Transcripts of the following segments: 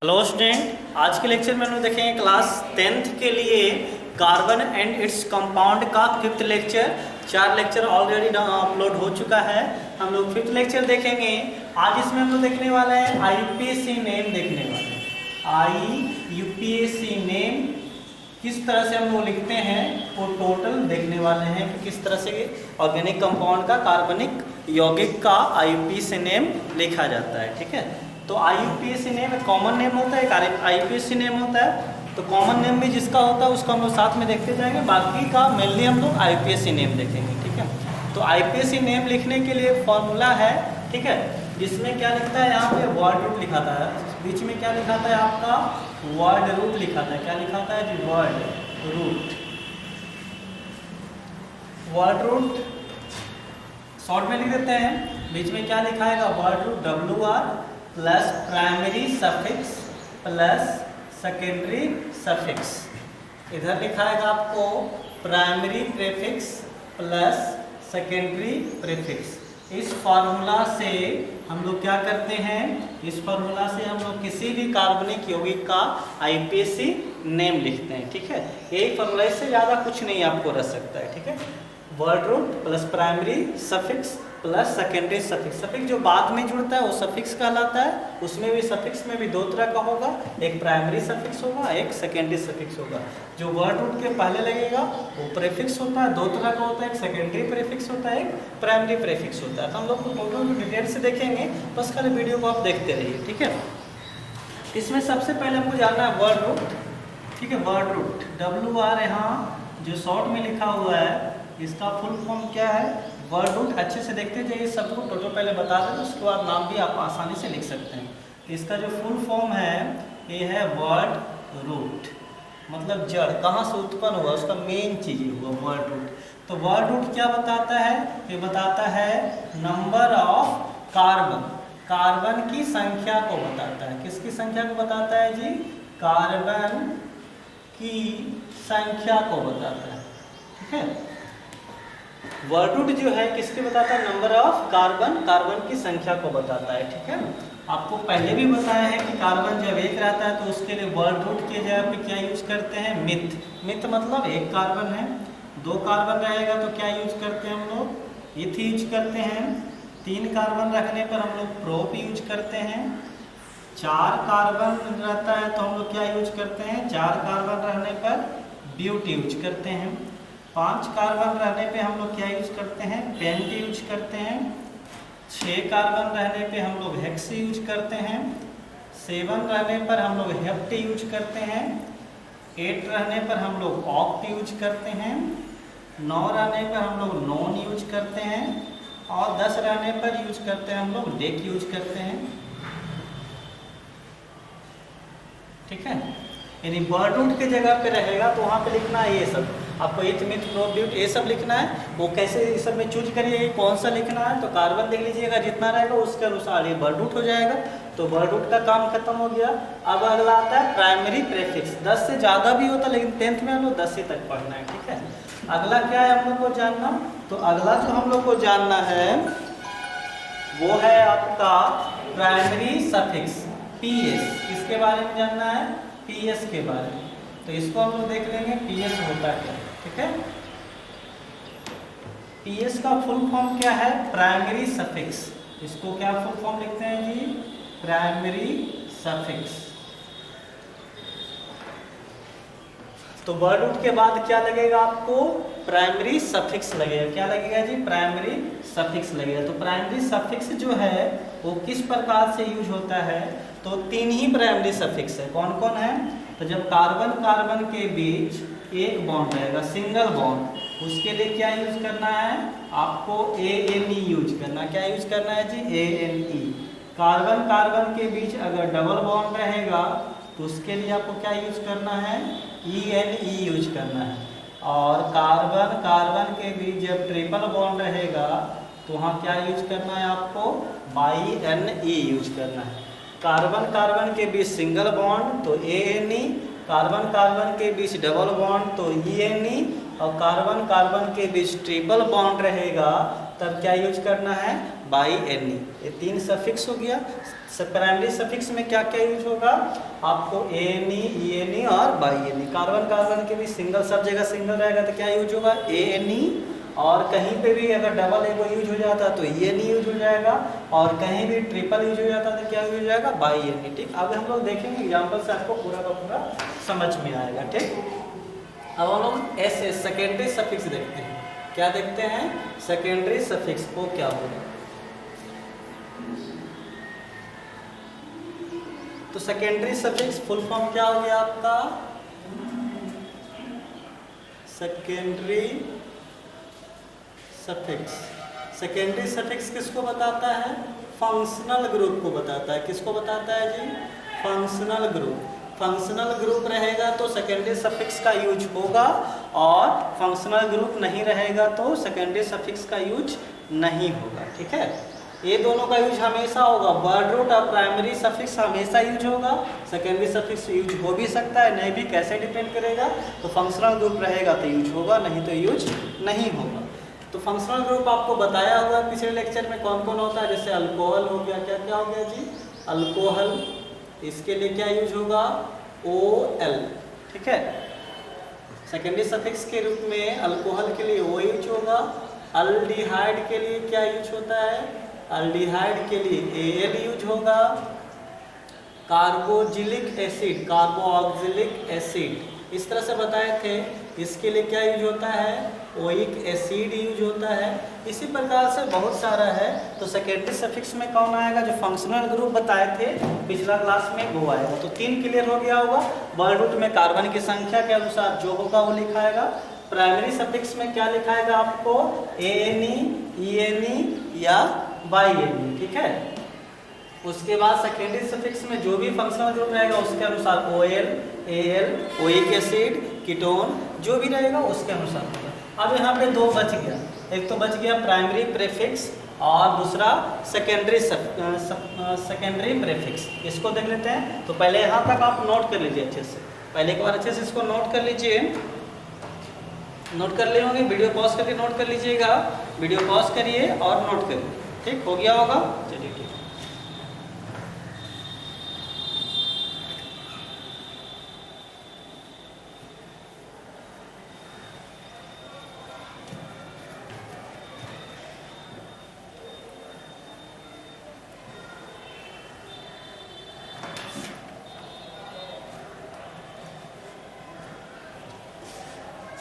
Hello student, आज के lecture में हम लोग देखेंगे क्लास 10th के लिए कार्बन एंड इट्स कंपाउंड का 5th lecture. 4 lecture already upload हो चुका है। हम लोग 5th लेक्चर देखेंगे। आज इसमें हम लोग देखने वाले हैं IUPAC नेम देखने वाले हैं। IUPAC नेम किस तरह से हम लोग लिखते हैं वो टोटल देखने वाले हैं कि किस तरह से ऑर्गेनिक कंपाउंड का कार्बनिक यौगिक का IUPAC नेम लिखा जाता है। ठीक है, तो IUPAC नेम एक कॉमन नेम होता है, एक IUPAC नेम होता है। तो कॉमन नेम भी जिसका होता है उसका हम लोग साथ में देखते जाएंगे, बाकी का मेनली हम लोग IUPAC नेम देखेंगे। ठीक है, तो IUPAC नेम लिखने के लिए फॉर्मूला है। ठीक है, जिसमें क्या लिखता है, यहाँ पे वर्ड रूट लिखा था, बीच में क्या लिखा था आपका वर्ड रूट लिखा था। क्या लिखा था जी? Word root. Word root short में लिख देते हैं। बीच में क्या लिखा है? Word root WR plus primary suffix plus secondary suffix. इधर लिखा है आपको primary prefix plus secondary prefix. इस फार्मूला से हम लोग क्या करते हैं? इस फार्मूला से हम लोग किसी भी कार्बनिक यौगिक का IUPAC नेम लिखते हैं। ठीक है, यही फार्मूला, इससे ज़्यादा कुछ नहीं आपको रह सकता है। ठीक है, word root plus primary suffix plus secondary suffix. Suffix जो बाद में जुड़ता है वो सफिक्स कहलाता है। उसमें भी सफिक्स में भी दो तरह का होगा, एक प्राइमरी सफिक्स होगा, एक सेकेंडरी सफिक्स होगा। जो वर्ड रूट के पहले लगेगा वो प्रीफिक्स होता है, दो तरह का होता है, एक सेकेंडरी प्रीफिक्स होता है, एक प्राइमरी प्रीफिक्स होता है। तो हम लोग टोटल डिटेल से देखेंगे, बस खाली वीडियो को आप देखते रहिए। ठीक है, इसमें सबसे पहले हमको जानना है वर्ड रूट। ठीक है, वर्ड रूट WR यहाँ जो शॉर्ट में लिखा हुआ है इसका फुल फॉर्म क्या है? वर्ड रूट अच्छे से देखते जाइए, सबको टोटल पहले बता दें, उसके बाद नाम भी आप आसानी से लिख सकते हैं। इसका जो फुल फॉर्म है ये है वर्ड रूट, मतलब जड़ कहाँ से उत्पन्न हुआ उसका मेन चीज हुआ वर्ड रूट। तो वर्ड रूट क्या बताता है? ये बताता है नंबर ऑफ कार्बन, कार्बन की संख्या को बताता है। किसकी संख्या को बताता है जी? कार्बन की संख्या को बताता है। ठीक है, वर्ड रूट जो है किसके बताता है? नंबर ऑफ कार्बन, कार्बन की संख्या को बताता है। ठीक है, आपको पहले भी बताया है कि कार्बन जब एक रहता है तो उसके लिए वर्ड रूट की जगह पे क्या यूज करते हैं? मिथ। मिथ मतलब एक कार्बन है, दो कार्बन रहेगा तो क्या यूज करते हैं हम लोग? इथ यूज करते हैं। 3 कार्बन रखने पर हम लोग प्रोप यूज करते हैं। 4 कार्बन रहता है तो हम लोग क्या यूज करते हैं? 4 कार्बन रहने पर ब्यूट यूज करते हैं। 5 कार्बन रहने पे हम लोग क्या यूज करते हैं? पेंट यूज करते हैं। 6 कार्बन रहने पे हम लोग हेक्स यूज करते हैं। 7 रहने पर हम लोग हेप्ट यूज करते हैं। 8 रहने पर हम लोग ऑक्ट यूज करते हैं। 9 रहने पर हम लोग नॉन यूज करते हैं। और 10 रहने पर यूज करते हैं हम लोग डेक यूज करते हैं। ठीक है, यानी वर्ड रूट के जगह पे रहेगा तो वहाँ पे लिखना है ये सब। आपको इथ मिथ प्रोप ब्यूट ये सब लिखना है। वो कैसे इस सब में चूज करिए कौन सा लिखना है? तो कार्बन देख लीजिएगा, जितना रहेगा उसके अनुसार ये वर्ड रूट हो जाएगा। तो वर्ड रूट का काम खत्म हो गया। अब अगला आता है प्राइमरी प्रीफिक्स। 10 से ज़्यादा भी होता है लेकिन 10th में हम लोग 10 ही तक पढ़ना है। ठीक है, अगला क्या है हम लोग को जानना? तो अगला जो हम लोग को जानना है वो है आपका प्राइमरी सफिक्स PS। किसके बारे में जानना है? PS के बारे में। तो इसको हम लोग देख लेंगे PS होता है। ठीक है, PS का फुल फॉर्म क्या है? Primary suffix. इसको क्या फुल फॉर्म लिखते हैं जी? Primary suffix. तो वर्ड रूट के बाद क्या लगेगा आपको? प्राइमरी सफिक्स लगेगा। क्या लगेगा जी? प्राइमरी सफिक्स लगेगा। तो प्राइमरी सफिक्स जो है वो किस प्रकार से यूज होता है? तो 3 ही प्राइमरी सफिक्स है। कौन कौन है? तो जब कार्बन कार्बन के बीच एक बॉन्ड रहेगा, सिंगल बॉन्ड, उसके लिए क्या यूज करना है? आपको ANE यूज करना। क्या यूज करना है जी? ANE। कार्बन कार्बन के बीच अगर डबल बॉन्ड रहेगा तो उसके लिए आपको क्या यूज करना है? ENE यूज करना है। और कार्बन कार्बन के बीच जब ट्रिपल बॉन्ड रहेगा तो वहाँ क्या यूज करना है आपको? BNE यूज करना है। कार्बन कार्बन के बीच सिंगल बॉन्ड तो ANE, कार्बन कार्बन के बीच डबल बॉन्ड तो ENE, और कार्बन कार्बन के बीच ट्रिपल बॉन्ड रहेगा, तब क्या यूज करना है, बाई एनी। ये 3 सफिक्स हो गया। प्राइमरी सफिक्स में क्या क्या यूज होगा, आपको एनी, ईएनई और बाई एनी। कार्बन कार्बन के बीच सिंगल, सब जगह सिंगल रहेगा तो क्या यूज होगा, एएनई, और कहीं पे भी अगर डबल एगो यूज हो जाता है तो ईएनई यूज हो जाएगा, और कहीं भी ट्रिपल यूज हो जाता है तो क्या यूज हो जाएगा, बाई एनी। ठीक, अब हम लोग देखेंगे एग्जाम्पल से आपको पूरा का पूरा समझ में आएगा। ठीक, अब हम लोग एस सेकेंडरी सफिक्स देखते हैं। क्या देखते हैं, सेकेंडरी सफिक्स को क्या होगा। तो सेकेंडरी सफिक्स फुल फॉर्म क्या हो गया आपका, सेकेंडरी सफिक्स। सेकेंडरी सफिक्स किसको बताता है, फंक्शनल ग्रुप को बताता है। किसको बताता है जी, फंक्शनल ग्रुप। फंक्शनल ग्रुप रहेगा तो सेकेंडरी सफिक्स का यूज होगा, और फंक्शनल ग्रुप नहीं रहेगा तो सेकेंडरी सफिक्स का यूज नहीं होगा। ठीक है, ये दोनों का यूज हमेशा होगा। वर्ड रूट और प्राइमरी सफिक्स हमेशा यूज होगा, सेकेंडरी सफिक्स यूज हो भी सकता है, नहीं भी, कैसे डिपेंड करेगा, तो फंक्शनल ग्रुप रहेगा तो यूज होगा, नहीं तो यूज नहीं होगा। तो फंक्शनल ग्रुप आपको बताया हुआ है पिछले लेक्चर में कौन कौन होता है, जैसे अल्कोहल हो गया, क्या क्या हो गया जी, अल्कोहल, इसके लिए क्या यूज होगा, OL। ठीक है, सेकेंडरी सफिक्स के रूप में अल्कोहल के लिए O यूज होगा। अल्डिहाइड के लिए क्या यूज होता है, अल्डिहाइड के लिए AL यूज होगा। कार्बोक्सिलिक एसिड, कार्बोक्सिलिक एसिड इस तरह से बताए थे, इसके लिए क्या यूज होता है, ओइक एसिड यूज होता है। इसी प्रकार से बहुत सारा है। तो सेकेंडरी सफिक्स में कौन आएगा, जो फंक्शनल ग्रुप बताए थे पिछला क्लास में वो आएगा। तो 3 क्लियर हो गया होगा। वर्ड रूट में कार्बन की संख्या के अनुसार जो होगा वो लिखाएगा। प्राइमरी सफिक्स में क्या लिखाएगा आपको, एएनई, ईएनई या बाई एनी। ठीक है, उसके बाद सेकेंडरी सफिक्स में जो भी फंक्शनल ग्रुप रहेगा उसके अनुसार OL, AL, oic acid, ketone जो भी रहेगा उसके अनुसार होगा। अब यहाँ पे 2 बच गया, एक तो बच गया प्राइमरी प्रीफिक्स और दूसरा सेकेंडरी प्रीफिक्स। इसको देख लेते हैं। तो पहले यहाँ तक आप नोट कर लीजिए अच्छे से, पहले एक बार अच्छे से इसको नोट कर लीजिए। नोट कर लिए होंगे, वीडियो पॉज करके नोट कर लीजिएगा, वीडियो पॉज करिए और नोट करिए। ठीक हो गया होगा, चलिए ठीक।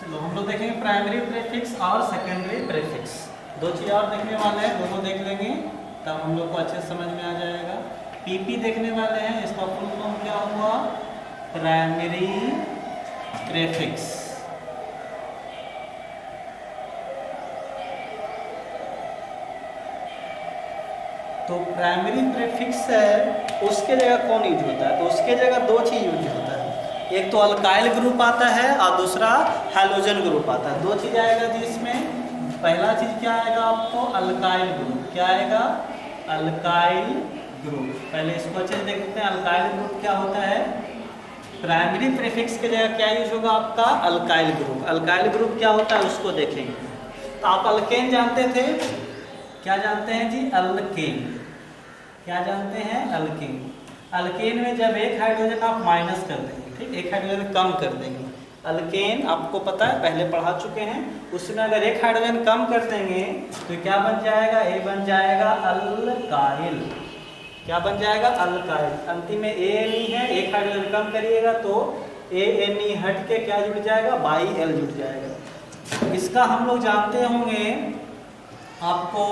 चलो हम लोग देखेंगे प्राइमरी प्रीफिक्स और सेकेंडरी प्रीफिक्स। 2 चीज़ और देखने वाले हैं, दोनों देख लेंगे तब हम लोग को अच्छे से समझ में आ जाएगा। पीपी देखने वाले हैं, इसका फुल फॉर्म क्या हुआ, प्राइमरी प्रीफिक्स। तो प्राइमरी प्रीफिक्स है, उसके जगह कौन यूज होता है, तो उसके जगह 2 चीज यूज होता है। एक तो अल्काइल ग्रुप आता है और दूसरा हैलोजन ग्रुप आता है। 2 चीज आएगा जी इसमें। पहला चीज क्या आएगा आपको, अल्काइल ग्रुप। क्या आएगा, अल्काइल ग्रुप। पहले इसको अच्छे से देख लेते हैं, अल्काइल ग्रुप क्या होता है। प्राइमरी प्रीफिक्स के जगह क्या यूज होगा आपका, अल्काइल ग्रुप। अल्काइल ग्रुप क्या होता है उसको देखेंगे। तो आप अल्केन जानते थे, क्या जानते हैं जी, अल्केन। क्या जानते हैं, अल्केन। अल्केन में जब एक हाइड्रोजन आप माइनस कर देंगे, ठीक, एक हाइड्रोजन कम कर देंगे। अल्केन आपको पता है, पहले पढ़ा चुके हैं, उसमें अगर एक हाइड्रोजन कम कर देंगे तो क्या बन जाएगा, ए बन जाएगा अल्काइल। क्या बन जाएगा, अल्काइल। अंतिम में एएनई है, एक हाइड्रोजन कम करिएगा तो एएनई हट के क्या जुड़ जाएगा, बाई एल जुड़ जाएगा। इसका हम लोग जानते होंगे, आपको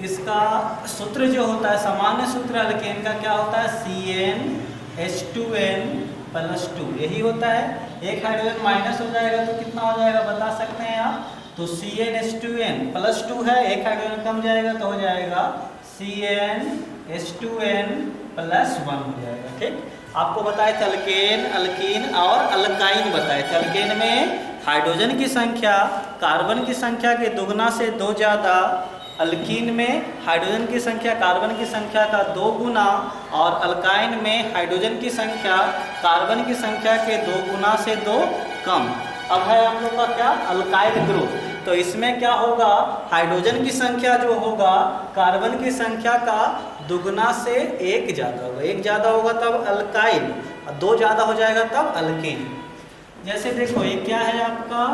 इसका सूत्र जो होता है, सामान्य सूत्र अल्केन का क्या होता है, CnH2n+2 यही होता है। एक हाइड्रोजन माइनस हो जाएगा तो कितना हो जाएगा बता सकते हैं आप, तो CnH2n+2 है, एक हाइड्रोजन कम जाएगा तो हो जाएगा CnH2n+1 हो जाएगा। ठीक, आपको बताए थे अल्केन, अल्कीन और अल्काइन बताए थे। अल्केन में हाइड्रोजन की संख्या कार्बन की संख्या के दोगुना से 2 ज़्यादा, अल्कीन में हाइड्रोजन की संख्या कार्बन की संख्या का 2 गुना, और अल्काइन में हाइड्रोजन की संख्या कार्बन की संख्या के 2 गुना से 2 कम। अब है हम लोग का क्या, अल्काइल ग्रुप। तो इसमें क्या होगा, हाइड्रोजन की संख्या जो होगा कार्बन की संख्या का दुगना से एक ज़्यादा होगा। एक ज़्यादा होगा तब अल्काइल, और दो ज़्यादा हो जाएगा तब अल्केन। जैसे देखो ये क्या है आपका,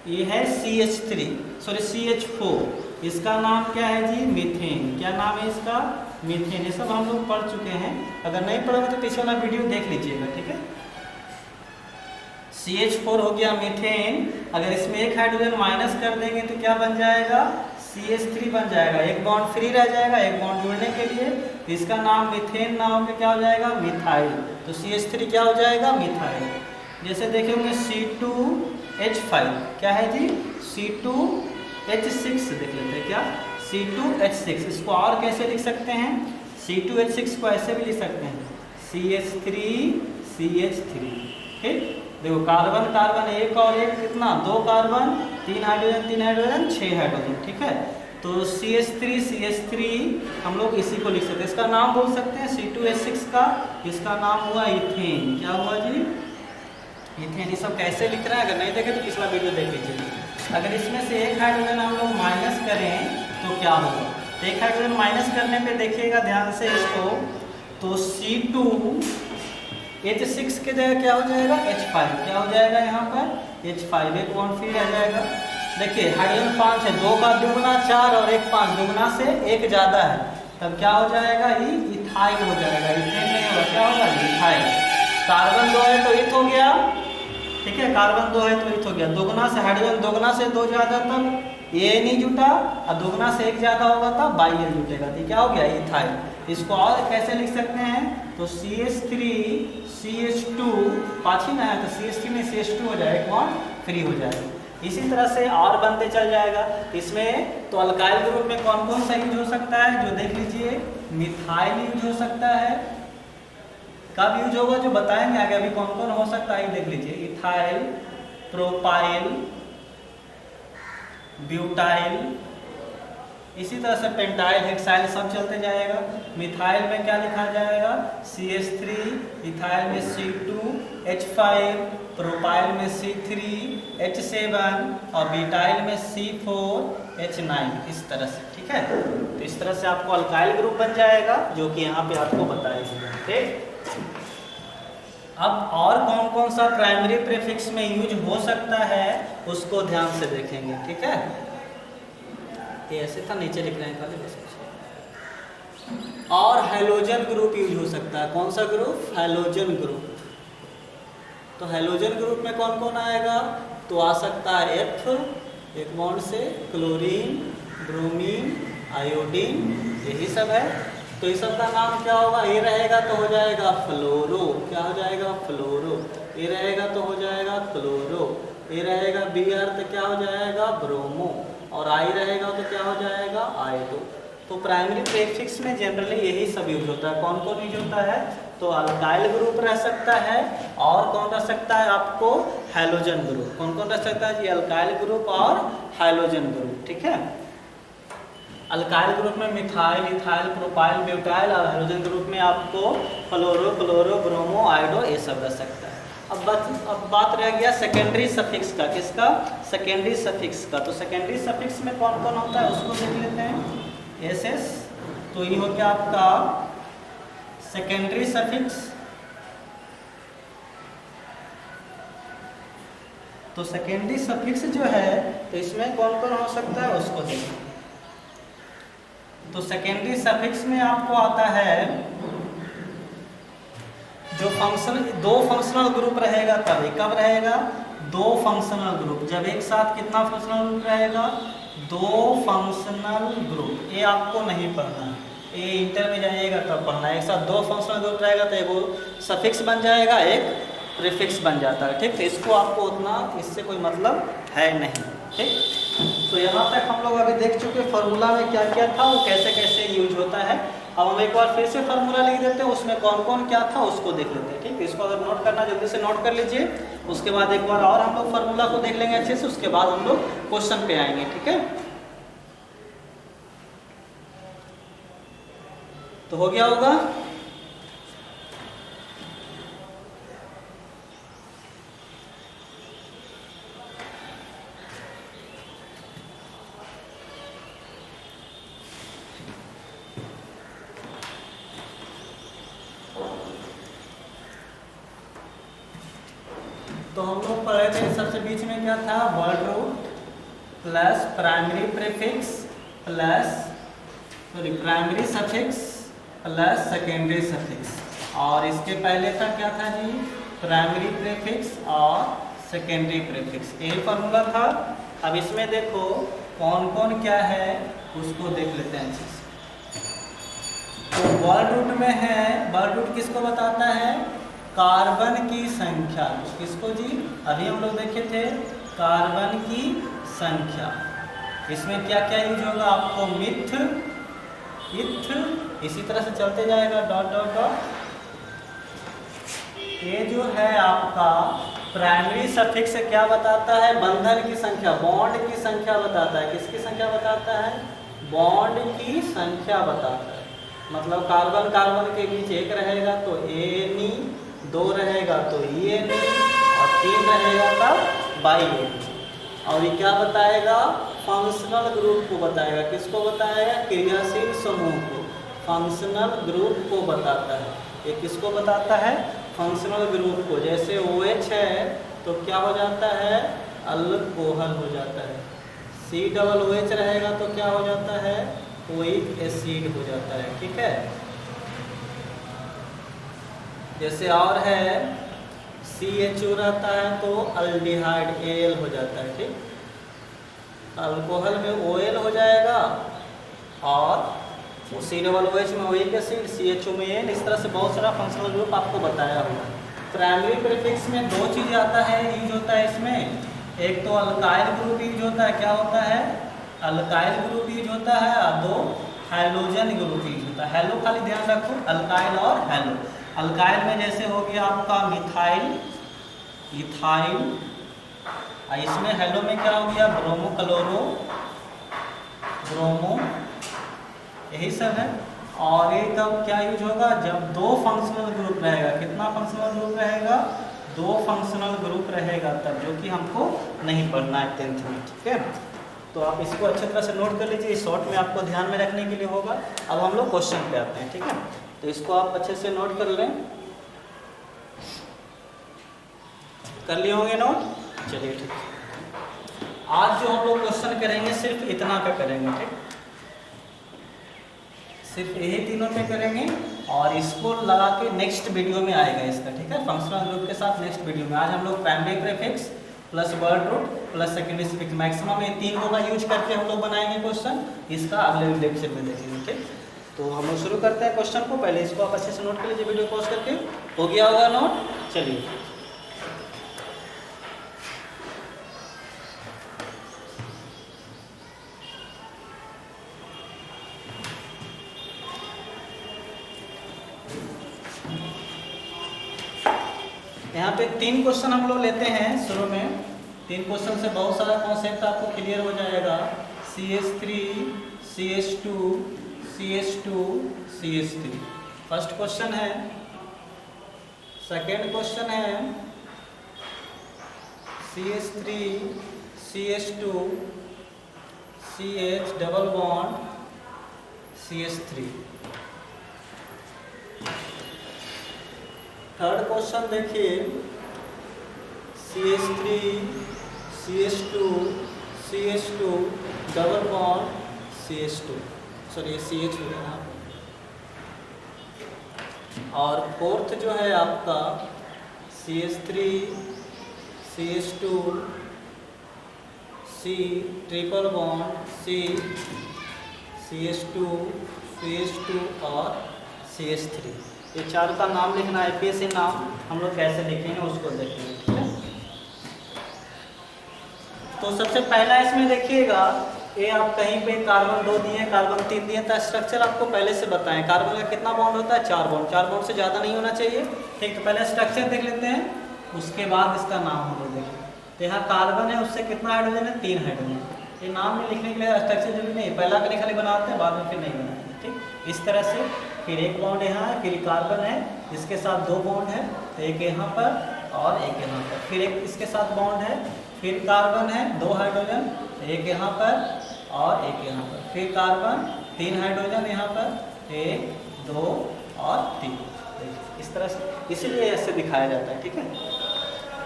ये है CH3 सॉरी CH4, इसका नाम क्या है जी, मीथेन। क्या नाम है इसका, मीथेन। ये सब हम लोग पढ़ चुके हैं, अगर नहीं पढ़ोगे तो पीछे वाला वीडियो देख लीजिएगा, ठीक है। CH4 हो गया मीथेन। अगर इसमें एक हाइड्रोजन माइनस कर देंगे तो क्या बन जाएगा, CH3 बन जाएगा। एक बॉन्ड फ्री रह जाएगा, एक बॉन्ड जुड़ने के लिए, इसका नाम मीथेन ना होकर क्या हो जाएगा, मिथाइल। तो CH3 क्या हो जाएगा, मिथाइल। जैसे देखेंगे C2H5 क्या है जी, C2H6 देख लेते हैं क्या, C2H6। इसको और कैसे लिख सकते हैं, C2H6 को ऐसे भी लिख सकते हैं CH3CH3। ठीक, देखो कार्बन कार्बन एक और एक कितना, दो कार्बन, तीन हाइड्रोजन 6 हाइड्रोजन, ठीक है। तो CH3CH3 हम लोग इसी को लिख सकते हैं। इसका नाम बोल सकते हैं C2H6 का, इसका नाम हुआ इथेन। क्या हुआ जी, इथेन। ये सब कैसे लिख रहे हैं, अगर नहीं देखे तो पिछला वीडियो देख लीजिए। अगर इसमें से एक हाइड्रोजन हम लोग माइनस करें तो क्या होगा, तो एक हाइड्रोजन माइनस करने पे देखिएगा ध्यान से इसको, तो C2H6 के जगह क्या हो जाएगा, H5। क्या हो जाएगा यहाँ पर H5, एक बॉन्ड फ्री रह जाएगा। देखिए हाइड्रोजन 5 है, 2 का दुगना 4 और 1 5, दुगना से एक ज़्यादा है, तब क्या हो जाएगा, ये इथाइल हो जाएगा। इथेन नहीं होगा, क्या होगा, इथाइल। कार्बन 2 है तो इथ हो गया, ठीक है, कार्बन 2 है तो इथ हो गया। दुगना से हाइड्रोजन, दुगना से 2 ज़्यादा तब ये नहीं जुटा, और दुगना से एक ज़्यादा होगा तब बाइल जुटेगा, तो क्या हो गया, इथाइल। इसको और कैसे लिख सकते हैं, तो CH3CH2 पाँच ही ना है, तो CH3 में CH2 हो जाएगा, एक बॉन्ड फ्री हो जाएगा। इसी तरह से और बनते चल जाएगा। इसमें तो अल्काइल ग्रुप में कौन कौन सा यूज हो सकता है, जो देख लीजिए, मिथाइल यूज हो सकता है, कब यूज होगा जो बताएंगे आगे, अभी कौन कौन हो सकता है देख लीजिए, इथाइल, प्रोपाइल, ब्यूटाइल, इसी तरह से पेंटाइल, हेक्साइल सब चलते जाएगा। मिथाइल में क्या लिखा जाएगा, CH3, इथाइल में C2H5, प्रोपाइल में C3H7 और ब्यूटाइल में C4H9, इस तरह से, ठीक है। तो इस तरह से आपको अल्काइल ग्रुप बन जाएगा, जो कि यहाँ पे आपको बताएगा, ठीक। अब और कौन कौन सा प्राइमरी प्रीफिक्स में यूज हो सकता है उसको ध्यान से देखेंगे, ठीक है। ये ऐसे था, नीचे लिख रहे हैं खाली बस। और हैलोजन ग्रुप यूज हो सकता है, कौन सा ग्रुप, हैलोजन ग्रुप। तो हैलोजन ग्रुप में कौन कौन आएगा, तो आ सकता है F, एक बॉन्ड से, क्लोरीन, ब्रोमीन, आयोडीन, यही सब है। तो इस सब का नाम क्या होगा, ये रहेगा तो हो जाएगा फ्लोरो। क्या हो जाएगा, फ्लोरो। ये रहेगा तो हो जाएगा क्लोरो। ये रहेगा Br तो क्या हो जाएगा, ब्रोमो। और आई रहेगा तो क्या हो जाएगा, आयोडो। तो प्राइमरी प्रीफिक्स में जनरली यही सब यूज होता है। कौन कौन यूज होता है, तो अल्काइल ग्रुप रह सकता है, और कौन रह सकता है आपको, हैलोजन ग्रुप। कौन कौन रह सकता है जी, अल्काइल ग्रुप और हैलोजन ग्रुप, ठीक है। अल्काइल ग्रुप में मिथाइल, इथाइल, प्रोपाइल, ब्यूटाइल, और हैलोजन ग्रुप में आपको फ्लोरो, क्लोरो, ब्रोमो, आयोडो, ये सब रह सकता है। अब बात रह गया सेकेंडरी सफिक्स का, किसका, सेकेंडरी सफिक्स का। तो सेकेंडरी सफिक्स में कौन कौन होता है उसको देख लेते हैं। SS, तो ये हो गया आपका सेकेंडरी सफिक्स। तो सेकेंडरी सफिक्स जो है, तो इसमें कौन कौन हो सकता है उसको देखें। तो सेकेंडरी सफिक्स में आपको आता है जो दो फंक्शनल ग्रुप रहेगा, तब कब रहेगा, दो फंक्शनल ग्रुप। जब एक साथ कितना फंक्शनल ग्रुप रहेगा, दो फंक्शनल ग्रुप। ये आपको नहीं पढ़ना है, ये इंटर में जाइएगा तब पढ़ना है। एक साथ दो फंक्शनल ग्रुप रहेगा तो एक सफिक्स बन जाएगा, एक प्रीफिक्स बन जाता है, ठीक। तो इसको आपको उतना, इससे कोई मतलब है नहीं, ठीक। तो यहाँ तक हम लोग अभी देख चुके फार्मूला में क्या क्या था, वो कैसे कैसे यूज होता है। अब हम एक बार फिर से फार्मूला लिख देते हैं, उसमें कौन कौन क्या था उसको देख लेते हैं, ठीक। इसको अगर नोट करना जल्दी से नोट कर लीजिए। उसके बाद एक बार और हम लोग फार्मूला को देख लेंगे अच्छे से, उसके बाद हम लोग क्वेश्चन पे आएंगे, ठीक है। तो हो गया होगा। हम लोग पढ़े थे सबसे बीच में क्या था, word root plus primary prefix plus primary suffix plus secondary suffix, और इसके पहले का क्या था जी, प्राइमरी प्रीफिक्स और सेकेंडरी प्रीफिक्स, यही फॉर्मूला था। अब इसमें देखो कौन कौन क्या है उसको देख लेते हैं अच्छे से। तो वर्ड रूट में है, वर्ड रूट किसको बताता है, कार्बन की संख्या, किसको जी, अभी हम लोग देखे थे कार्बन की संख्या। इसमें क्या क्या यूज होगा आपको, मिथ, इथ, इसी तरह से चलते जाएगा डॉट डॉट डॉट। ये जो है आपका प्राइमरी सफिक्स से क्या बताता है, बंधन की संख्या, बॉन्ड की संख्या बताता है। किसकी संख्या बताता है, बॉन्ड की संख्या बताता है। मतलब कार्बन कार्बन के बीच एक रहेगा तो एनी, दो रहेगा तो ईएनी, और तीन रहेगा तब बाईएनी। और ये क्या बताएगा, फंक्शनल ग्रुप को बताएगा। किसको बताएगा, क्रियाशील समूह को, फंक्शनल ग्रुप को बताता है। ये किसको बताता है, फंक्शनल ग्रुप को। जैसे OH है तो क्या हो जाता है, अल्कोहल हो जाता है। COOH रहेगा तो क्या हो जाता है, ओइक एसिड हो जाता है। ठीक है, जैसे और है CHO रहता है तो अल्डिहाइड AL हो जाता है। ठीक, अल्कोहल में OL हो जाएगा और COOH में ओइक एसिड, CHO में AL, इस तरह से बहुत सारा फंक्शनल ग्रुप आपको बताया हुआ है। प्राइमरी प्रीफिक्स में दो चीज़ आता है, यूज होता है इसमें, एक तो अल्काइल ग्रुप यूज होता है, क्या होता है, अल्काइल ग्रुप यूज होता है, और दो हैलोजन ग्रुप यूज होता है। हैलो खाली ध्यान रखो, अल्काइल और हैलो। अल्काइल में जैसे हो गया आपका मिथाइल, इथाइल, और इसमें हैलो में क्या हो गया, ब्रोमो, क्लोरो, ब्रोमो, यही सब है। और ये कब क्या यूज होगा, जब दो फंक्शनल ग्रुप रहेगा। कितना फंक्शनल ग्रुप रहेगा, दो फंक्शनल ग्रुप रहेगा तब, जो कि हमको नहीं पढ़ना है 10th में। ठीक है, तो आप इसको अच्छी तरह से नोट कर लीजिए, शॉर्ट में आपको ध्यान में रखने के लिए होगा। अब हम लोग क्वेश्चन पे आते हैं। ठीक है, तो इसको आप अच्छे से नोट कर लें, कर लिए होंगे नोट। चलिए ठीक है, आज जो हम लोग क्वेश्चन करेंगे सिर्फ इतना पे करेंगे। ठीक, सिर्फ यही तीनों पे करेंगे, और इसको लगा के नेक्स्ट वीडियो में आएगा इसका। ठीक है, फंक्शनल ग्रुप के साथ नेक्स्ट वीडियो में। आज हम लोग primary prefix plus word root plus secondary suffix, maximum ये तीन का यूज करके हम लोग बनाएंगे क्वेश्चन। इसका अगले लेक्चर में देखेंगे। ठीक, तो हम लोग शुरू करते हैं क्वेश्चन को। पहले इसको आप अच्छे से नोट कर लीजिए, वीडियो पॉज करके। हो गया होगा नोट, चलिए। यहाँ पे तीन क्वेश्चन हम लोग लेते हैं शुरू में। तीन क्वेश्चन से बहुत सारा कॉन्सेप्ट आपको क्लियर हो जाएगा। CH3, CH2, CH2, CH3 first question है। सेकेंड क्वेश्चन है CH3, CH2, CH double bond CH3। Third question देखिए, CH3, CH2, CH2 double bond CH2, sorry ये CH हो गया। और फोर्थ जो है आपका CH3, CH2, C triple bond C, CH2, CH2 और CH3। ये चारों का नाम लिखना है। ऐसे नाम हम लोग कैसे लिखेंगे उसको देखेंगे। ठीक है, तो सबसे पहला इसमें देखिएगा, ये आप कहीं पे कार्बन 2 दिए, कार्बन 3 दिए, तो स्ट्रक्चर आपको पहले से बताएं। कार्बन का कितना बॉन्ड होता है, 4 बॉन्ड। 4 बॉन्ड से ज़्यादा नहीं होना चाहिए। ठीक, तो पहले स्ट्रक्चर देख लेते हैं, उसके बाद इसका नाम हम लोग देखेंगे। तो यहाँ कार्बन है, उससे कितना हाइड्रोजन है, 3 हाइड्रोजन। ये नाम में लिखने के लिए स्ट्रक्चर जरूरी नहीं, पहला के खाली बनाते हैं, बाद में फिर नहीं बनाते। ठीक, इस तरह से। फिर एक बॉन्ड यहाँ है, फिर कार्बन है, इसके साथ 2 बॉन्ड है, तो एक यहाँ पर और एक यहाँ पर। फिर एक इसके साथ बॉन्ड है, फिर कार्बन है, 2 हाइड्रोजन, एक यहाँ पर और एक यहाँ पर। फिर कार्बन, 3 हाइड्रोजन यहाँ पर, 1, 2 और 3। इस तरह से, इसीलिए ऐसे दिखाया जाता है। ठीक है,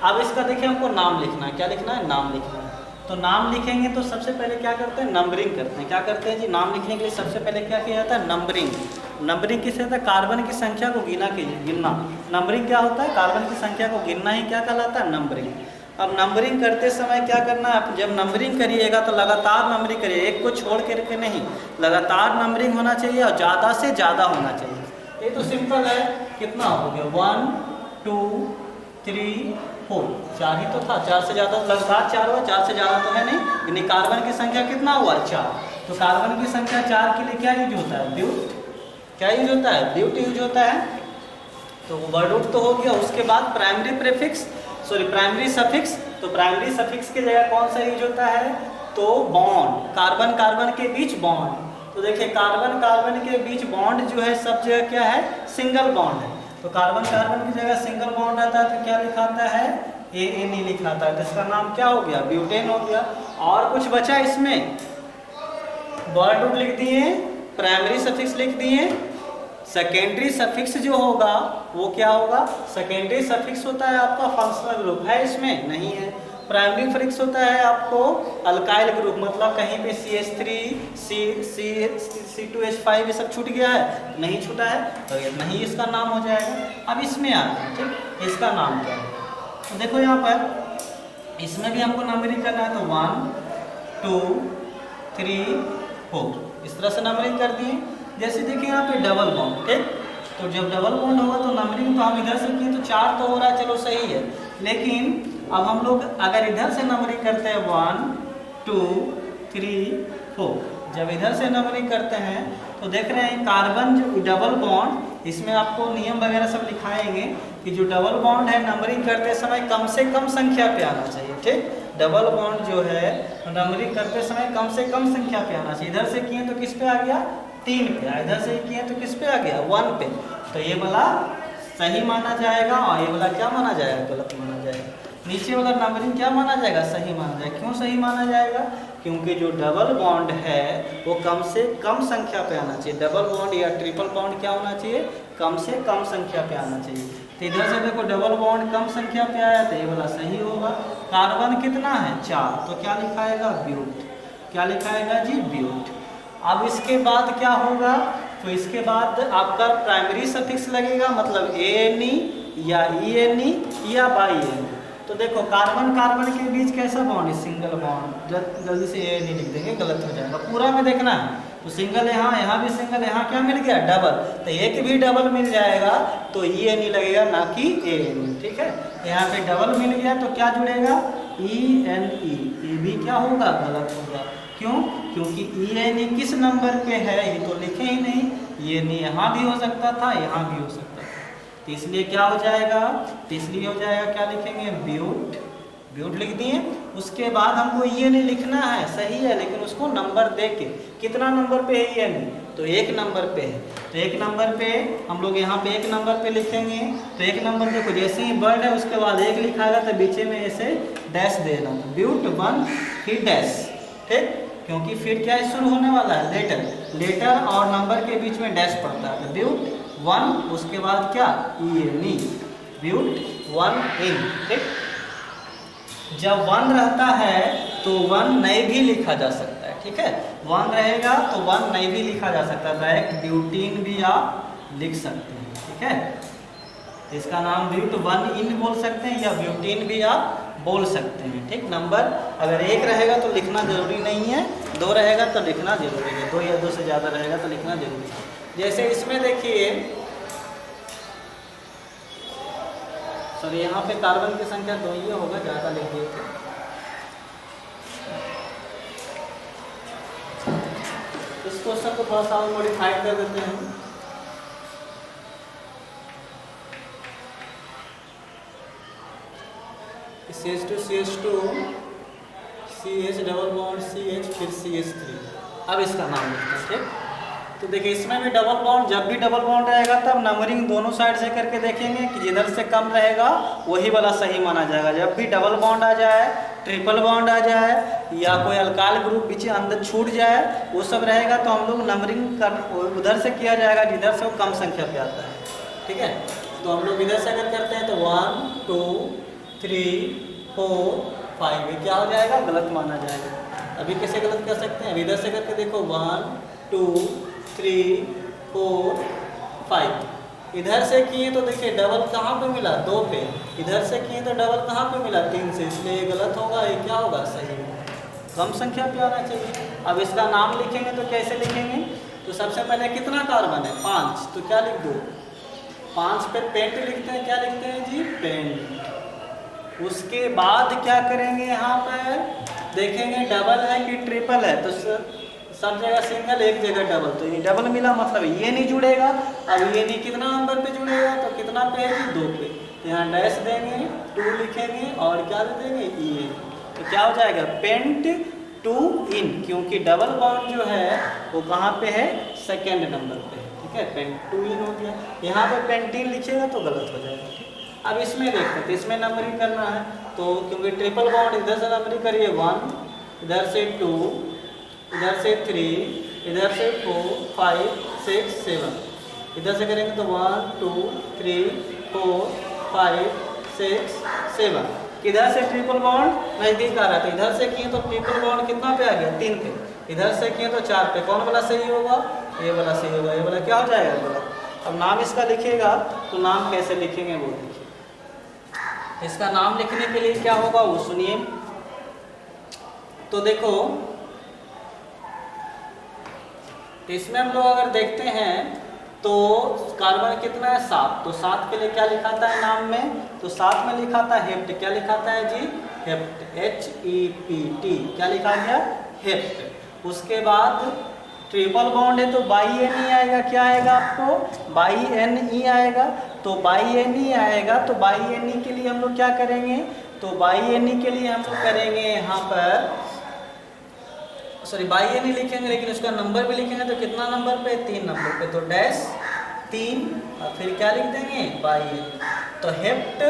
अब इसका देखिए हमको नाम लिखना है, क्या लिखना है, नाम लिखना है। तो नाम लिखेंगे तो सबसे पहले क्या करते हैं, नंबरिंग करते हैं। क्या करते हैं जी, नाम लिखने के लिए सबसे पहले क्या किया जाता है, नंबरिंग। नंबरिंग किससे होता है, कार्बन की संख्या को गिनना। नंबरिंग क्या होता है, कार्बन की संख्या को गिनना ही क्या कहलाता है, नंबरिंग। अब नंबरिंग करते समय क्या करना है, आप जब नंबरिंग करिएगा तो लगातार नंबरिंग करिए, एक को छोड़ करके नहीं, लगातार नंबरिंग होना चाहिए और ज़्यादा से ज़्यादा होना चाहिए। ये तो सिंपल है, कितना हो गया, 1 2 3 4, 4 ही तो था, 4 से ज़्यादा लगातार 4 हुआ, 4 से ज़्यादा तो है नहीं, यानी कार्बन की संख्या कितना हुआ, 4। तो कार्बन की संख्या 4 के लिए क्या यूज होता है, ब्यूट। क्या यूज होता है, ब्यूट यूज होता है। तो वर्ड रूट तो हो गया। उसके बाद primary prefix, sorry primary suffix. तो प्राइमरी सफिक्स की जगह कौन सा यूज होता है, तो बॉन्ड, कार्बन कार्बन के बीच बॉन्ड। तो देखिए कार्बन कार्बन के बीच बॉन्ड जो है सब जगह क्या है, सिंगल बॉन्ड है। तो कार्बन कार्बन की जगह सिंगल बॉन्ड आता है तो क्या लिखाता है, AN ही लिखाता है। तो इसका नाम क्या हो गया, ब्यूटेन हो गया। और कुछ बचा इसमें, वर्ड रूट लिख दिए, प्राइमरी सफिक्स लिख दिए, सेकेंडरी सफिक्स जो होगा वो क्या होगा, सेकेंडरी सफिक्स होता है आपका फंक्शनल ग्रुप, है इसमें नहीं है। प्राइमरी सफिक्स होता है आपको अल्काइल ग्रुप, मतलब कहीं पे CH3 C2H5 ये सब छूट गया है, नहीं छूटा है तो ये नहीं इसका नाम हो जाएगा। अब इसमें आते हैं, ठीक, इसका नाम क्या है। तो देखो यहाँ पर इसमें भी हमको नंबरिंग करना है, तो 1 2 3 4 इस तरह से नंबरिंग कर दिए। जैसे देखिए यहाँ पे डबल बॉन्ड, ठीक, तो जब डबल बॉन्ड होगा तो नंबरिंग तो हम इधर से किए तो 4 तो हो रहा है, चलो सही है। लेकिन अब हम लोग अगर इधर से नंबरिंग करते हैं 1 2 3 4, जब इधर से नंबरिंग करते हैं तो देख रहे हैं कार्बन जो डबल बॉन्ड, इसमें आपको नियम वगैरह सब लिखाएंगे कि जो डबल बॉन्ड है नंबरिंग करते समय कम से कम संख्या पे आना चाहिए, ठीक। डबल बॉन्ड जो है नंबरिंग करते समय कम से कम संख्या पे आना चाहिए। इधर से किए तो किस पे आ गया, 3 पे, इधर से किए तो किस पे आ गया, 1 पे। तो ये वाला सही माना जाएगा और ये वाला क्या माना जाएगा, गलत माना जाएगा। नीचे वाला नंबरिंग क्या माना जाएगा, सही माना जाएगा। क्यों सही माना जाएगा, क्योंकि जो डबल बॉन्ड है वो कम से कम संख्या पे आना चाहिए। डबल बॉन्ड या ट्रिपल बॉन्ड क्या होना चाहिए, कम से कम संख्या पे आना चाहिए। तो इधर से देखो डबल बॉन्ड कम संख्या पे आया तो ये वाला सही होगा। कार्बन कितना है, 4, तो क्या लिखाएगा, ब्यूट। क्या लिखाएगा जी, ब्यूट। अब इसके बाद क्या होगा, तो इसके बाद आपका प्राइमरी सफिक्स लगेगा, मतलब ANE या ENE या BiN। तो देखो कार्बन कार्बन के बीच कैसा बॉन्ड है, सिंगल बॉन्ड। जल्दी से ANE लिख देंगे, गलत हो जाएगा, पूरा में देखना है। तो सिंगल यहाँ भी सिंगल, यहाँ क्या मिल गया, डबल। तो एक भी डबल मिल जाएगा तो ENE लगेगा, ना कि ANE, ठीक है। यहाँ पे डबल मिल गया तो क्या जुड़ेगा, ENE। ये भी क्या होगा, गलत होगा। क्यों, क्योंकि ENE किस नंबर पे है ये तो लिखे ही नहीं। ENE यहाँ भी हो सकता था, यहाँ भी हो सकता था, तो इसलिए क्या हो जाएगा, तो इसलिए हो जाएगा, क्या लिखेंगे, ब्यूट। ब्यूट लिख दिए। उसके बाद हमको ENE लिखना है, सही है, लेकिन उसको नंबर दे के, कितना नंबर पे है ENE, तो 1 नंबर पे है। तो 1 नंबर पे हम लोग यहाँ पे 1 नंबर पे लिखेंगे। तो 1 नंबर देखो जैसे ही वर्ड है उसके बाद 1 लिखाएगा तो बीच में ऐसे डैश देना, ब्यूट 1 फिर डैश, ठीक, क्योंकि फिर क्या शुरू होने वाला है, लेटर और नंबर के बीच में डैश पड़ता है। तो ब्यूट 1, उसके बाद क्या, ENE, ब्यूट 1 इन, ठीक। जब 1 रहता है तो 1 नहीं भी लिखा जा सकता है, ठीक है। 1 रहेगा तो 1 नहीं भी लिखा जा सकता है, डायरेक्ट ब्यूटीन भी आप लिख सकते हैं, ठीक है। तो इसका नाम ब्यूट 1 इन बोल सकते हैं या ब्यूटीन भी आप बोल सकते हैं, ठीक। नंबर अगर 1 रहेगा तो लिखना जरूरी नहीं है, 2 रहेगा तो लिखना जरूरी है, 2 या 2 से ज़्यादा रहेगा तो लिखना जरूरी है। जैसे इसमें देखिए, सॉरी यहाँ पे कार्बन की संख्या 2 ही होगा, ज़्यादा लिख दिए थे। इस क्वेश्चन को थोड़ा सा और मॉडिफाई कर देते हैं। CH2 CH2 CH double bond CH फिर CH3। अब इसका नाम लिखते हैं, ठीक। तो देखिए इसमें भी डबल बॉन्ड, जब भी डबल बॉन्ड रहेगा तब नंबरिंग दोनों साइड से करके देखेंगे कि जिधर से कम रहेगा वही वाला सही माना जाएगा। जब भी डबल बॉन्ड आ जाए, ट्रिपल बॉन्ड आ जाए या कोई अल्काइल ग्रुप पीछे अंदर छूट जाए, वो सब रहेगा तो हम लोग नंबरिंग कर उधर से किया जाएगा जिधर से वो कम संख्या पे आता है, ठीक है। तो हम लोग इधर से अगर करते हैं तो 1 2 3 4 5, ये क्या हो जाएगा, गलत माना जाएगा। अभी कैसे गलत कर सकते हैं, इधर से करके देखो 1 2 3 4 5, इधर से किए तो देखिए डबल कहाँ पे मिला, 2 पे, इधर से किए तो डबल कहाँ पे मिला, 3 से, इसलिए ये गलत होगा, ये क्या होगा, सही होगा, कम संख्या पे आना चाहिए। अब इसका नाम लिखेंगे तो कैसे लिखेंगे, तो सबसे पहले कितना कार्बन है, 5, तो क्या लिख दो, 5 पे पेंट लिखते हैं, क्या लिखते हैं जी, पेंट। उसके बाद क्या करेंगे, यहाँ पर देखेंगे डबल है कि ट्रिपल है, तो सब जगह सिंगल, एक जगह डबल, तो ये डबल मिला, मतलब ये नहीं जुड़ेगा। अब ये नहीं कितना नंबर पे जुड़ेगा, तो कितना पे है जी, 2 पे, तो यहाँ डैश देंगे, 2 लिखेंगे और क्या दे देंगे, ई, तो क्या हो जाएगा, पेंट 2 इन, क्योंकि डबल बॉन्ड जो है वो कहाँ पे है, सेकेंड नंबर पे, ठीक है, पेंट 2 इन हो गया। यहाँ पे पेंटीन लिखिएगा तो गलत हो जाएगा, ठीक। अब इसमें देखते हैं, तो इसमें नंबरिंग करना है, तो क्योंकि ट्रिपल बॉन्ड, इधर से नंबरिंग करिए 1, इधर से 2, इधर से 3, इधर से 4 5 6 7, इधर से करेंगे तो 1 2 3 4 5 6 7, इधर से ट्रिपल बॉन्ड नजदीक आ रहा था, इधर से किए तो ट्रिपल बॉन्ड कितना पे आ गया, 3 पे, इधर से किए तो 4 पे, कौन वाला सही होगा, ये वाला सही होगा, ये वाला क्या हो जाएगा, गलत। अब नाम इसका लिखिएगा, तो नाम कैसे लिखेंगे वो देखिए। इसका नाम लिखने के लिए क्या होगा वो सुनिए, तो देखो, तो इसमें हम लोग अगर देखते हैं तो कार्बन कितना है, 7, तो 7 के लिए क्या लिखाता है नाम में, तो 7 में लिखाता है हेप्ट, क्या लिखाता है जी, हेप्ट, HEPT, क्या लिखा गया, हेप्ट। उसके बाद ट्रिपल बॉन्ड है तो बाई एन ई आएगा, क्या आएगा आपको, बाई एन ई आएगा, तो बाई एन ई आएगा, तो बाई एन ई के लिए हम लोग क्या करेंगे, तो बाई एन ई के लिए हम लोग करेंगे यहाँ पर, सॉरी बाई एन ही लिखेंगे, लेकिन उसका नंबर भी लिखेंगे तो कितना नंबर पे, 3 नंबर पे, तो डैश 3 और फिर क्या लिख देंगे, बाई एन, तो हेप्ट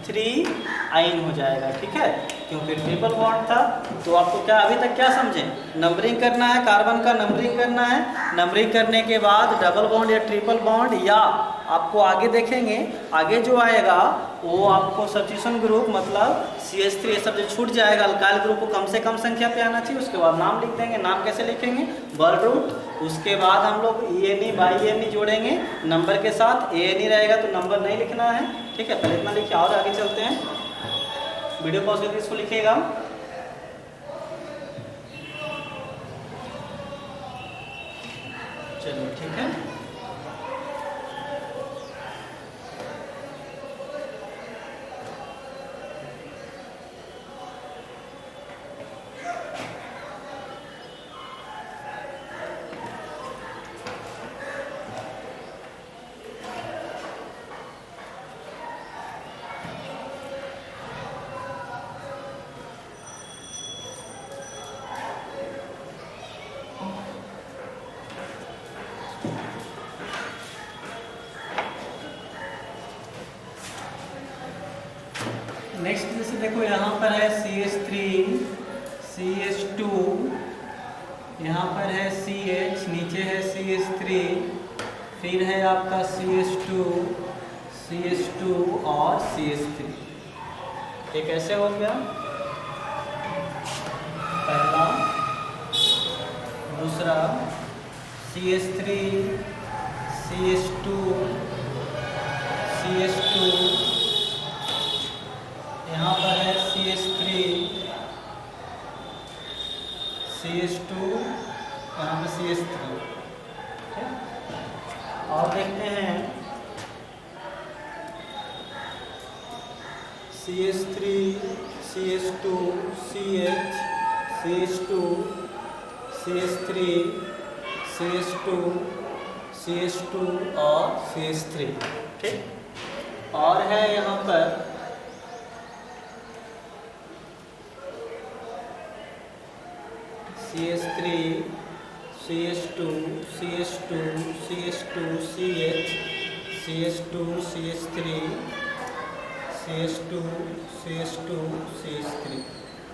3 आइन हो जाएगा, ठीक है, क्योंकि ट्रिपल बॉन्ड था। तो आपको क्या अभी तक क्या समझे, नंबरिंग करना है, कार्बन का नंबरिंग करना है, नंबरिंग करने के बाद डबल बॉन्ड या ट्रिपल बॉन्ड, या आपको आगे देखेंगे, आगे जो आएगा वो आपको सब्स्टिट्यूशन ग्रुप, मतलब CH3 सब जो छूट जाएगा, अल्काइल ग्रुप को कम से कम संख्या पे आना चाहिए। उसके बाद नाम लिख देंगे, नाम कैसे लिखेंगे, बर्ड रूट, उसके बाद हम लोग ENE बाई ENE जोड़ेंगे नंबर के साथ, ANE रहेगा तो नंबर नहीं लिखना है, ठीक है, पहले इतना लिखिए और आगे चलते हैं, वीडियो पॉज करके इसको लिखिएगा। चलिए ठीक है, नेक्स्ट जैसे देखो यहाँ पर है CH3 CH2, यहाँ पर है CH, नीचे है CH3, फिर है आपका CH2 CH2 और CH3, ये कैसे हो गया, पहला, दूसरा CH3 CH2 CH2, यहाँ पर है CH3 CH2, यहाँ पे CH3, और देखते हैं CH3 CH2 CH CH2 CH3 CH2 CH2 और CH3, ठीक। और है यहाँ पर CH3 CH2 CH2 CH2 CH CH2 CH3 CH2 CH2 CH3,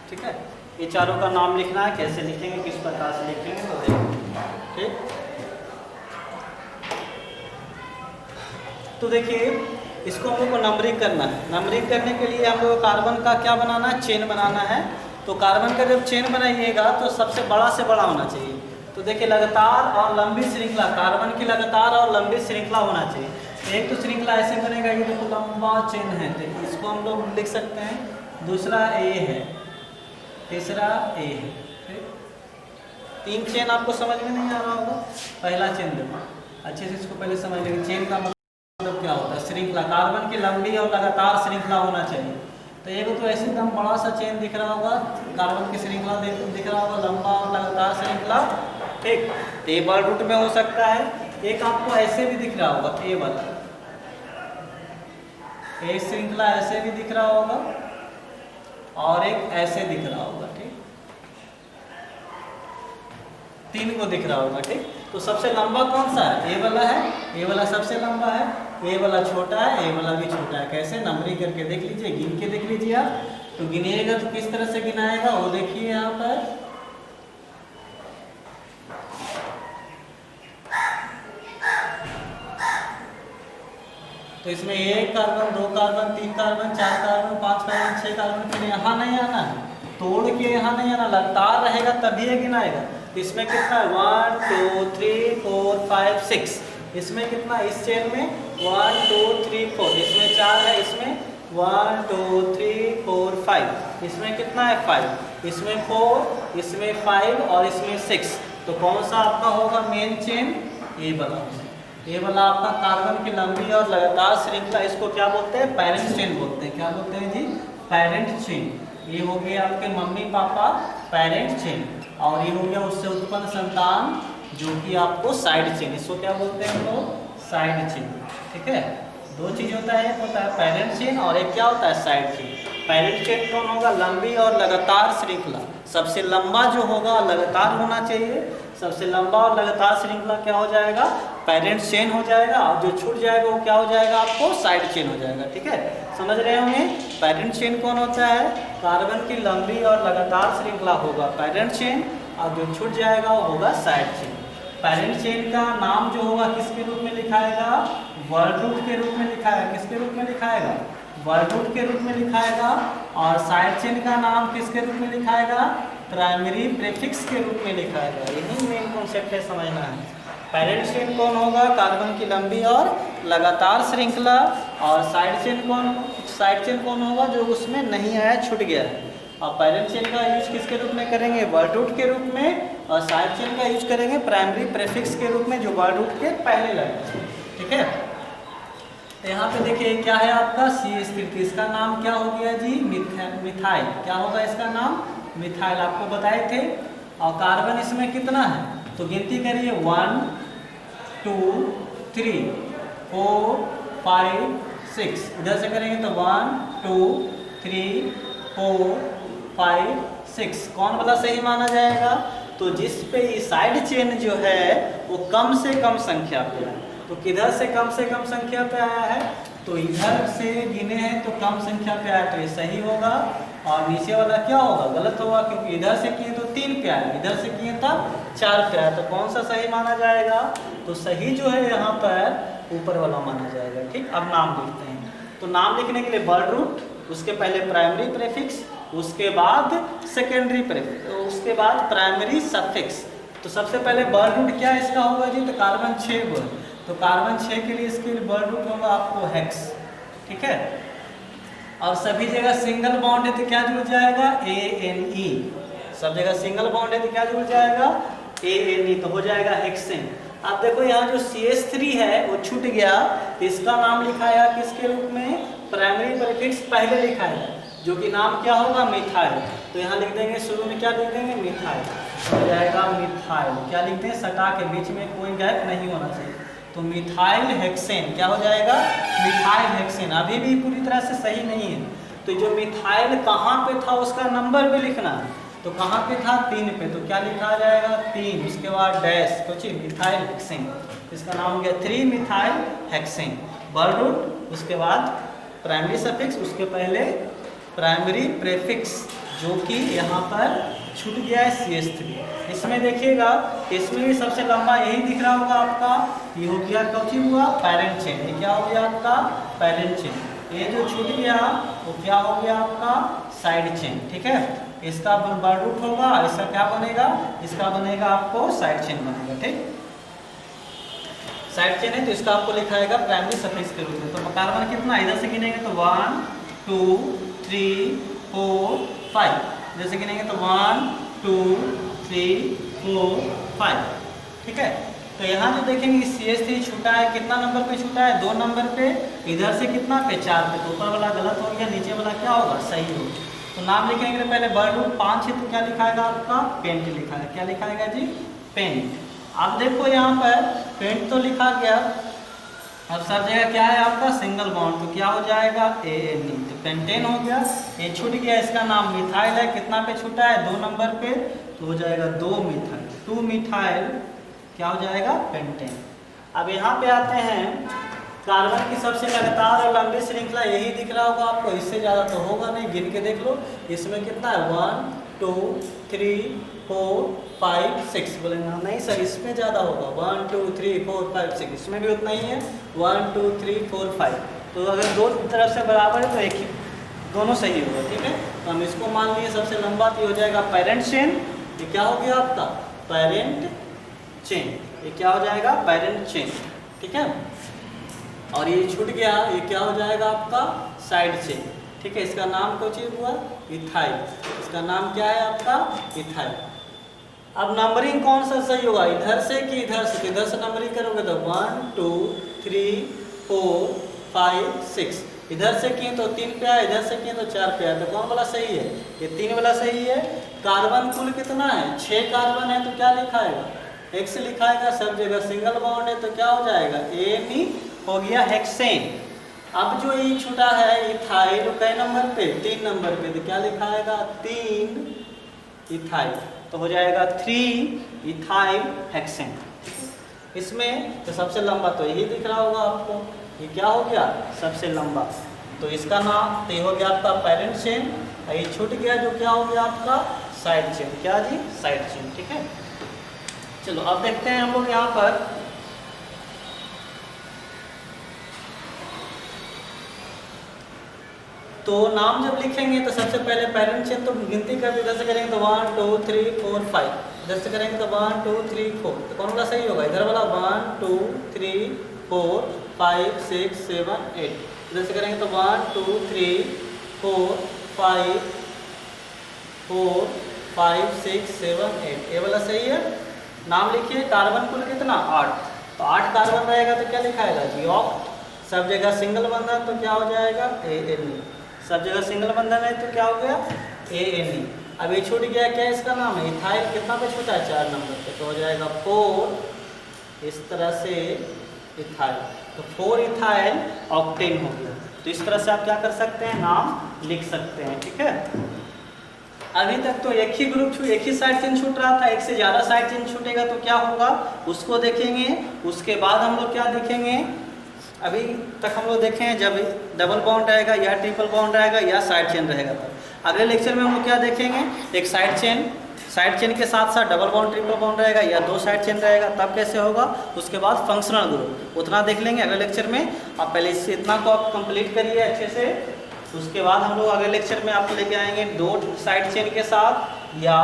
ठीक है। ये चारों का नाम लिखना है, कैसे लिखेंगे, किस प्रकार से लिखेंगे तो देखेंगे, ठीक। तो देखिए इसको हम लोग को नंबरिंग करना है। नंबरिंग करने के लिए हम लोग को कार्बन का क्या बनाना है, चेन बनाना है। तो कार्बन का जब चेन बनाइएगा तो सबसे बड़ा से बड़ा होना चाहिए। तो देखिए लगातार और लंबी श्रृंखला, कार्बन की लगातार और लंबी श्रृंखला होना चाहिए। एक तो श्रृंखला ऐसे बनेगा, ये देखो लंबा चेन है तो इसको हम लोग लिख सकते हैं, दूसरा ए है, तीसरा ए है। ठीक, 3 चेन आपको समझ में नहीं आ रहा होगा। पहला चेन देखो अच्छे से, इसको पहले समझ लेंगे। चेन का मतलब क्या होता है, श्रृंखला, कार्बन की लंबी और लगातार श्रृंखला होना चाहिए। तो एक तो ऐसे एकदम बड़ा सा चेन दिख रहा होगा, कार्बन की श्रृंखला दिख रहा होगा, लंबा और लगातार श्रृंखला। ठीक, तो ए बॉल रूट में हो सकता है। एक आपको ऐसे भी दिख रहा होगा, ए वाला, एक श्रृंखला ऐसे भी दिख रहा होगा और एक ऐसे दिख रहा होगा। ठीक, 3 को दिख रहा होगा। ठीक, तो सबसे लंबा कौन सा है, ए वाला है। ए वाला सबसे लंबा है, ए वाला छोटा है, ए वाला भी छोटा है। कैसे, नंबरिंग करके देख लीजिए, गिन के देख लीजिए आप। तो गिनिएगा तो किस तरह से गिनाएगा वो देखिए यहाँ पर। तो इसमें 1 carbon, 2 carbon, 3 carbon, 4 carbon, 5 carbon, 6 carbon के लिए यहाँ नहीं आना है, तोड़ के यहाँ नहीं आना, लगातार रहेगा तभी ये गिनाएगा। इसमें कितना है, 1 2 3 4 5 6। इसमें कितना, इस चेन में 1 2 3 4, इसमें 4 है, इसमें 1 2 3 4 5, इसमें कितना है 5, इसमें 4, इसमें 5 और इसमें 6। तो कौन सा आपका होगा मेन चेन, ए वाला। ये वाला आपका कार्बन की लंबी और लगातार श्रृंखला, इसको क्या बोलते हैं, पेरेंट चेन बोलते हैं। क्या बोलते हैं जी, पेरेंट चेन। ये हो गया आपके मम्मी पापा, पेरेंट चेन। और ये हो गया उससे उत्पन्न संतान जो कि आपको साइड चेन, इसको क्या बोलते हैं हम लोग, साइड चेन। ठीक है, 2 चीज होता है, एक होता है पेरेंट चेन और एक क्या होता है, साइड चेन। पेरेंट चेन कौन होगा, लंबी और लगातार श्रृंखला। सबसे लंबा जो होगा लगातार होना चाहिए, सबसे लंबा और लगातार श्रृंखला क्या हो जाएगा, पेरेंट चेन हो जाएगा। और जो छूट जाएगा वो क्या हो जाएगा, आपको साइड चेन हो जाएगा। ठीक है, समझ रहे होंगे। पेरेंट चेन कौन होता है, कार्बन की लंबी और लगातार श्रृंखला होगा पेरेंट चेन, और जो छूट जाएगा वो होगा साइड चेन। पेरेंट चेन का नाम जो होगा किसके रूप में लिखाएगा, वर्ड रूट के रूप में लिखाएगा। किसके रूप में लिखाएगा, वर्ड रूट के रूप में लिखाएगा। और साइड चेन का नाम किसके रूप में लिखाएगा, प्राइमरी प्रीफिक्स के रूप में लिखाएगा। यही मेन कॉन्सेप्ट है, समझना है। पेरेंट चेन कौन होगा, कार्बन की लंबी और लगातार श्रृंखला। और साइड चेन कौन होगा, जो उसमें नहीं आया, छूट गया है। और पेरेंट चेन का यूज किसके रूप में करेंगे, वर्ड रूट के रूप में। और साइड चेन का यूज करेंगे प्राइमरी प्रीफिक्स के रूप में, जो वर्ड रूट के पहले लगेगा। ठीक है, तो यहाँ पे देखिए क्या है आपका CH3, इसका नाम क्या हो गया जी, मिथाइल। क्या होगा इसका नाम, मिथाइल, आपको बताए थे। और कार्बन इसमें कितना है, तो गिनती करिए, 1 2 3 4 5 6। इधर से करेंगे तो 1 2 3 4 5 6। कौन वाला सही माना जाएगा, तो जिस पे ये साइड चेन जो है वो कम से कम संख्या पे है। तो किधर से कम संख्या पे आया है, तो इधर से गिने हैं तो कम संख्या पे आया, तो ये सही होगा। और नीचे वाला क्या होगा, गलत होगा, क्योंकि इधर से किए तो 3 पे आया, इधर से किए तब 4 पे आया। तो कौन सा सही माना जाएगा, तो सही जो है यहाँ पर ऊपर वाला माना जाएगा। ठीक, अब नाम लिखते हैं। तो नाम लिखने के लिए वर्ड रूट, उसके पहले प्राइमरी प्रीफिक्स, उसके बाद सेकेंडरी प्रीफिक्स, उसके बाद प्राइमरी सफिक्स। तो सबसे पहले वर्ड रूट क्या इसका होगा जी, तो कार्बन 6 हुआ, तो कार्बन 6 के लिए इसके वर्ड रूट होगा आपको हेक्स। ठीक है, और सभी जगह सिंगल बॉन्ड है तो क्या जुड़ जाएगा, ANE। सब जगह सिंगल बॉन्ड है तो क्या जुड़ जाएगा, ANE, तो हो जाएगा हेक्सेन। अब देखो यहाँ जो CH3 है वो छूट गया, तो इसका नाम लिखाया किसके रूप में, प्राइमरी प्रीफिक्स पहले लिखाया, जो कि नाम क्या होगा, मिथाइल। तो यहाँ लिख देंगे, शुरू में क्या लिख देंगे, मिथाइल, हो जाएगा मिथाइल। क्या लिखते हैं, सटा के, बीच में कोई गैप नहीं होना चाहिए। तो मिथाइल हेक्सेन क्या हो जाएगा, मिथाइल हेक्सेन। अभी भी पूरी तरह से सही नहीं है, तो जो मिथाइल कहाँ पे था उसका नंबर भी लिखना है। तो कहाँ पे था, 3 पे, तो क्या लिखा जाएगा, 3, उसके बाद डैश, सोचिए मिथाइल हेक्सेन, इसका नाम हो गया 3 मिथाइल हेक्सेन। वर्ड रूट, उसके बाद प्राइमरी सफिक्स, उसके पहले प्राइमरी प्रीफिक्स, जो कि यहाँ पर छूट गया है CH3। इसमें देखिएगा, इसमें भी सबसे लंबा यही दिख रहा होगा आपका, ये हो गया कौची हुआ, पैरेंट चेन। ये क्या हो गया आपका, पैरेंट चेन। ये जो छूट गया वो क्या हो गया आपका, साइड चेन। ठीक है, इसका बर्ड रूट होगा, इसका क्या बनेगा, इसका बनेगा आपको साइड चेन बनेगा। ठीक, साइड चेन है तो इसका आपको लिखाएगा प्राइमरी सफिक्स के रूप में। तो कार्बन कितना, इधर से गिनेंगे तो 1 2 3 4 5, इधर से गिनेंगे तो 1 2 3 4 5। ठीक है, तो यहाँ जो देखेंगे CH3 छूटा है, कितना नंबर पे छूटा है, 2 नंबर पे। इधर से कितना पे, 4 पे। तो ऊपर वाला गलत हो गया, नीचे वाला क्या होगा, सही होगा। तो नाम लिखेंगे पहले बर्ड रूट 5 है तो क्या लिखाएगा आपका, पेंट लिखा है। क्या लिखाएगा जी, पेंट। अब देखो यहाँ पर पेंट तो लिखा गया, अब सब जगह क्या है आपका, सिंगल बॉन्ड। तो क्या हो जाएगा, ANE। तो पेंटेन हो गया। ये छूट गया, इसका नाम मिथाइल है। कितना पे छूटा है, 2 नंबर पे। तो हो जाएगा 2 मिथाइल, 2 मिथाइल क्या हो जाएगा, पेंटेन। अब यहाँ पे आते हैं, कार्बन की सबसे लगातार और लंबी श्रृंखला यही दिख रहा होगा आपको, इससे ज़्यादा तो होगा नहीं। गिन के देख लो, इसमें कितना है, 1 2 3 4 5 6। बोलेंगे नहीं सर इसमें ज़्यादा होगा, 1 2 3 4 5 6। इसमें भी उतना ही है, 1 2 3 4 5। तो अगर दो तरफ से बराबर है तो एक ही, दोनों सही होगा। ठीक है, तो हम इसको मान लिए सबसे लंबा, तो हो जाएगा पेरेंट चेन। ये क्या हो गया आपका, पेरेंट चेन। ये क्या हो जाएगा, पेरेंट चेन। ठीक है, और ये छूट गया, ये क्या हो जाएगा आपका, साइड चेन। ठीक है, इसका नाम कौन चीज हुआ, इथाइल। इसका नाम क्या है आपका, इथाइल। अब नंबरिंग कौन सा सही होगा, इधर से कि इधर से। इधर से नंबरिंग करोगे तो 1 2 3 4 5 6। इधर से किए तो 3 पे आया, इधर से किए तो 4 पे आया। तो कौन वाला सही है, ये 3 वाला सही है। कार्बन कुल कितना है, 6 कार्बन है। तो क्या लिखाएगा, X लिखाएगा। सब जगह सिंगल बॉन्ड है तो क्या हो जाएगा, ANE हो गया, हेक्सेन। अब जो ये छूटा है इथाइल, कई नंबर पे, 3 नंबर पे। तो क्या लिखाएगा, 3 इथाइल। तो हो जाएगा 3 इथाइल हेक्सेन। इसमें तो सबसे लंबा तो यही दिख रहा होगा आपको, ये क्या हो गया, सबसे लंबा। तो इसका नाम तो ये हो गया आपका पेरेंट चेन। ये छूट गया जो क्या हो गया आपका, साइड चेन। क्या जी, साइड चेन। ठीक है, चलो अब देखते हैं हम लोग यहाँ पर। तो नाम जब लिखेंगे तो सबसे पहले पेरेंट चेन तो गिनती कर, इधर से करेंगे तो 1 2 3 4 5। इधर से करेंगे तो 1 2 3 4। तो कौन वाला सही होगा, इधर वाला 1 2 3 4 5 6 7 8। इधर से करेंगे तो 1 2 3 4 5 4 5 6 7 8। ये वाला सही है। नाम लिखिए, कार्बन कुल कितना, 8। तो 8 कार्बन रहेगा तो क्या लिखाएगा जी, ऑक्ट। सब जगह सिंगल बंधन तो क्या हो जाएगा, ANE। सब जगह सिंगल बंधन है तो क्या हो गया, ANE। अब ये छूट गया, क्या इसका नाम है, इथाइल। कितना पे छूटा है, 4 नंबर पे। तो हो जाएगा 4, इस तरह से इथाइल। तो 4 इथाइल ऑक्टेन हो गया। तो इस तरह से आप क्या कर सकते हैं, नाम लिख सकते हैं। ठीक है, अभी तक तो एक ही ग्रुप एक ही साइड चेन छूट रहा था। एक से ज़्यादा साइड चेन छूटेगा तो क्या होगा, उसको देखेंगे। उसके बाद हम लोग क्या देखेंगे, अभी तक हम लोग देखें जब डबल बॉन्ड रहेगा या ट्रिपल बॉन्ड रहेगा या साइड चेन रहेगा। तो अगले लेक्चर में हम लोग क्या देखेंगे, एक साइड चेन के साथ साथ डबल बॉन्ड ट्रिपल बॉन्ड रहेगा या 2 साइड चेन रहेगा, तब कैसे होगा। उसके बाद फंक्शनल ग्रुप, उतना देख लेंगे अगले लेक्चर में। आप पहले इससे इतना को आप कंप्लीट करिए अच्छे से। उसके बाद हम लोग अगले लेक्चर में आपको लेके आएंगे 2 साइड चेन के साथ, या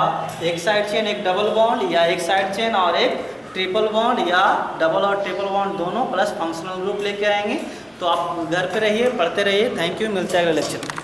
एक साइड चेन एक डबल बॉन्ड, या एक साइड चेन और एक ट्रिपल बॉन्ड, या डबल और ट्रिपल बॉन्ड दोनों प्लस फंक्शनल ग्रुप लेके आएंगे। तो आप घर पे रहिए, पढ़ते रहिए। थैंक यू, मिलते हैं अगले लेक्चर में।